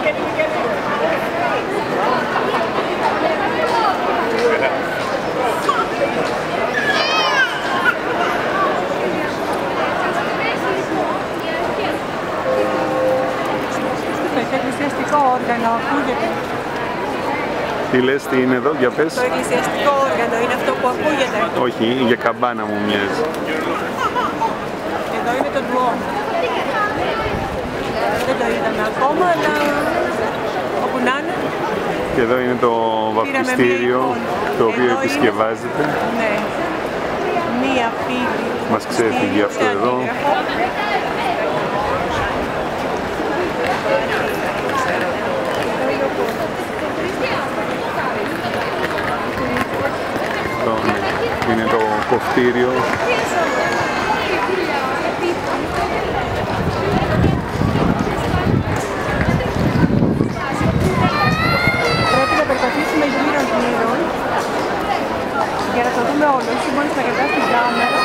Το εκκλησιαστικό όργανο ακούγεται. Τι λες, τι είναι εδώ, για πες. Το εκκλησιαστικό όργανο είναι αυτό που ακούγεται. Όχι, για καμπάνα μου μοιάζει. Εδώ είναι το ντουόμ. Δεν το είδαμε ακόμα, αλλά όπου να είναι. Και εδώ είναι το βαπτιστήριο, το οποίο επισκευάζεται. Ναι. Μία φίλη. Μας ξέφυγε αυτό εδώ. Είναι το κοφτήριο. Πρέπει να περπατήσουμε γύρω-γύρω για να το δούμε όλο. Εσύ μπορείς να κρατάς την κάμερα